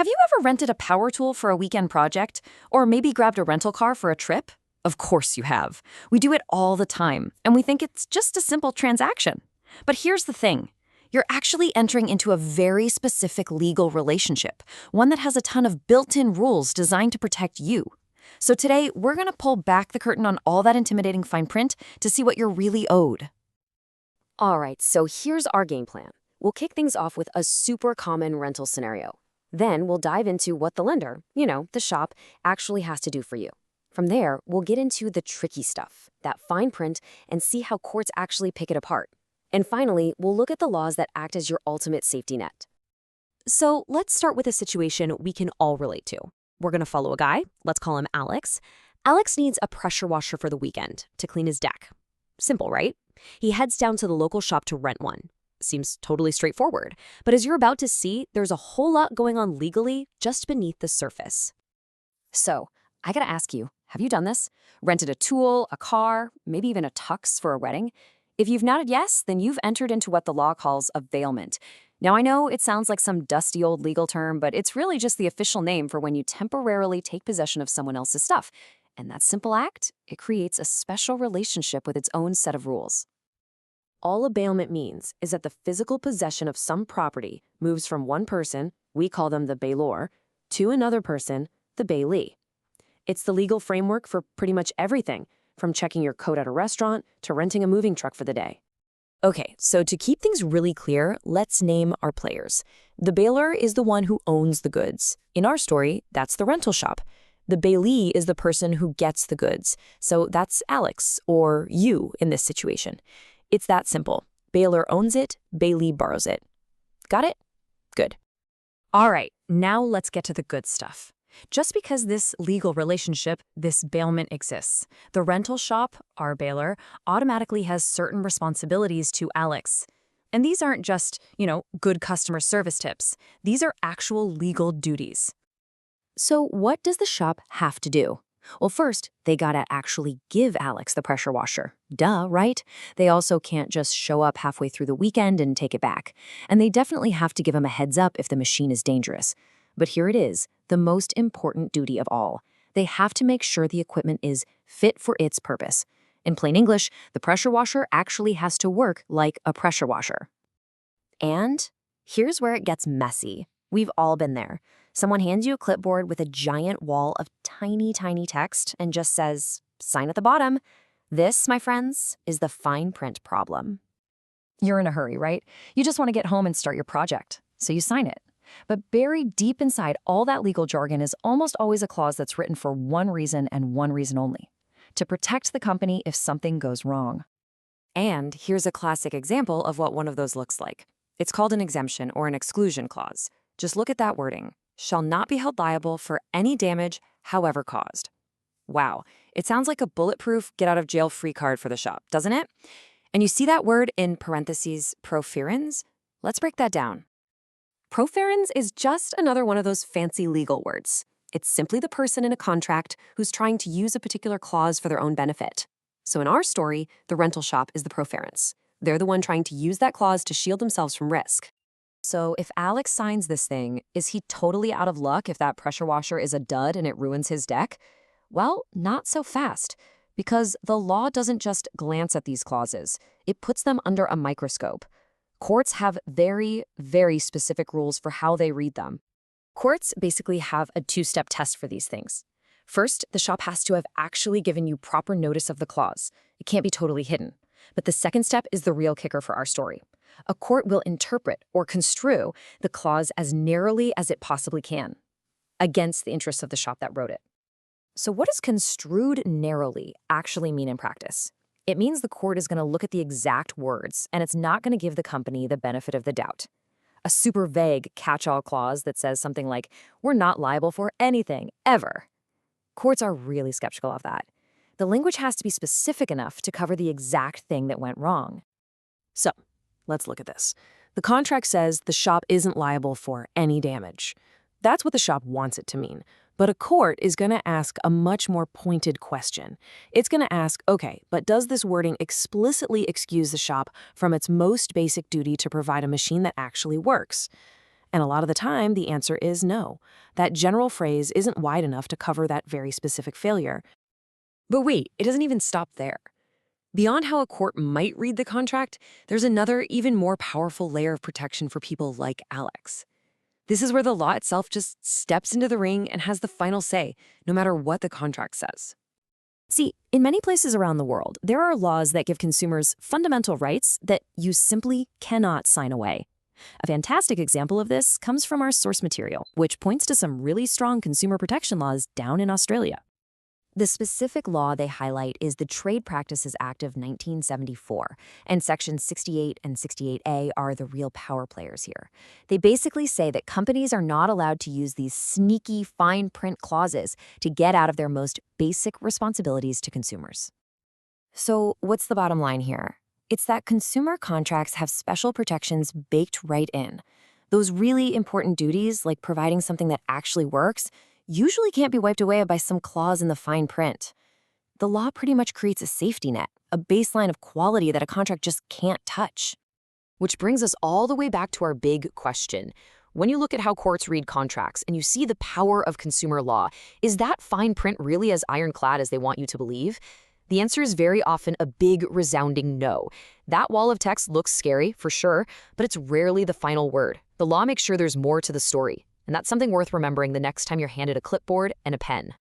Have you ever rented a power tool for a weekend project? Or maybe grabbed a rental car for a trip? Of course you have. We do it all the time, and we think it's just a simple transaction. But here's the thing. You're actually entering into a very specific legal relationship, one that has a ton of built-in rules designed to protect you. So today, we're going to pull back the curtain on all that intimidating fine print to see what you're really owed. All right, so here's our game plan. We'll kick things off with a super common rental scenario. Then we'll dive into what the lender, the shop, actually has to do for you. From there, we'll get into the tricky stuff, that fine print, and see how courts actually pick it apart. And finally, we'll look at the laws that act as your ultimate safety net. So let's start with a situation we can all relate to. We're going to follow a guy. Let's call him Alex. Alex needs a pressure washer for the weekend to clean his deck. Simple, right? He heads down to the local shop to rent one. Seems totally straightforward. But as you're about to see, there's a whole lot going on legally just beneath the surface. So, I gotta ask you, have you done this? Rented a tool, a car, maybe even a tux for a wedding? If you've nodded yes, then you've entered into what the law calls availment. Now, I know it sounds like some dusty old legal term, but it's really just the official name for when you temporarily take possession of someone else's stuff. And that simple act, it creates a special relationship with its own set of rules. All availment means is that the physical possession of some property moves from one person, we call them the bailor, to another person, the bailee. It's the legal framework for pretty much everything, from checking your coat at a restaurant to renting a moving truck for the day. Okay, so to keep things really clear, let's name our players. The bailor is the one who owns the goods. In our story, that's the rental shop. The bailee is the person who gets the goods. So that's Alex, or you in this situation. It's that simple. Bailor owns it, bailee borrows it. Got it? Good. All right, now let's get to the good stuff. Just because this legal relationship, this bailment exists, the rental shop, our bailor, automatically has certain responsibilities to Alex. And these aren't just, good customer service tips. These are actual legal duties. So what does the shop have to do? Well, first, they gotta actually give Alex the pressure washer. Duh, right? They also can't just show up halfway through the weekend and take it back. And they definitely have to give him a heads up if the machine is dangerous. But here it is, the most important duty of all. They have to make sure the equipment is fit for its purpose. In plain English, the pressure washer actually has to work like a pressure washer. And here's where it gets messy. We've all been there. Someone hands you a clipboard with a giant wall of tiny, tiny text and just says, sign at the bottom. This, my friends, is the fine print problem. You're in a hurry, right? You just want to get home and start your project, so you sign it. But buried deep inside all that legal jargon is almost always a clause that's written for one reason and one reason only: to protect the company if something goes wrong. And here's a classic example of what one of those looks like. It's called an exemption or an exclusion clause. Just look at that wording. Shall not be held liable for any damage, however caused. Wow, it sounds like a bulletproof get-out-of-jail-free card for the shop, doesn't it? And you see that word in parentheses, proferens? Let's break that down. Proferens is just another one of those fancy legal words. It's simply the person in a contract who's trying to use a particular clause for their own benefit. So in our story, the rental shop is the proferens. They're the one trying to use that clause to shield themselves from risk. So if Alex signs this thing, is he totally out of luck if that pressure washer is a dud and it ruins his deck? Well, not so fast, because the law doesn't just glance at these clauses. It puts them under a microscope. Courts have very, very specific rules for how they read them. Courts basically have a two-step test for these things. First, the shop has to have actually given you proper notice of the clause. It can't be totally hidden. But the second step is the real kicker for our story. A court will interpret or construe the clause as narrowly as it possibly can, against the interests of the shop that wrote it. So what does construed narrowly actually mean in practice? It means the court is going to look at the exact words, and it's not going to give the company the benefit of the doubt. A super vague catch-all clause that says something like, we're not liable for anything, ever. Courts are really skeptical of that. The language has to be specific enough to cover the exact thing that went wrong. So, let's look at this. The contract says the shop isn't liable for any damage. That's what the shop wants it to mean. But a court is going to ask a much more pointed question. It's going to ask, okay, but does this wording explicitly excuse the shop from its most basic duty to provide a machine that actually works? And a lot of the time, the answer is no. That general phrase isn't wide enough to cover that very specific failure. But wait, it doesn't even stop there. Beyond how a court might read the contract, there's another, even more powerful layer of protection for people like Alex. This is where the law itself just steps into the ring and has the final say, no matter what the contract says. See, in many places around the world, there are laws that give consumers fundamental rights that you simply cannot sign away. A fantastic example of this comes from our source material, which points to some really strong consumer protection laws down in Australia. The specific law they highlight is the Trade Practices Act of 1974, and Sections 68 and 68A are the real power players here. They basically say that companies are not allowed to use these sneaky fine print clauses to get out of their most basic responsibilities to consumers. So what's the bottom line here? It's that consumer contracts have special protections baked right in. Those really important duties, like providing something that actually works, usually can't be wiped away by some clause in the fine print. The law pretty much creates a safety net, a baseline of quality that a contract just can't touch. Which brings us all the way back to our big question. When you look at how courts read contracts and you see the power of consumer law, is that fine print really as ironclad as they want you to believe? The answer is very often a big, resounding no. That wall of text looks scary, for sure, but it's rarely the final word. The law makes sure there's more to the story. And that's something worth remembering the next time you're handed a clipboard and a pen.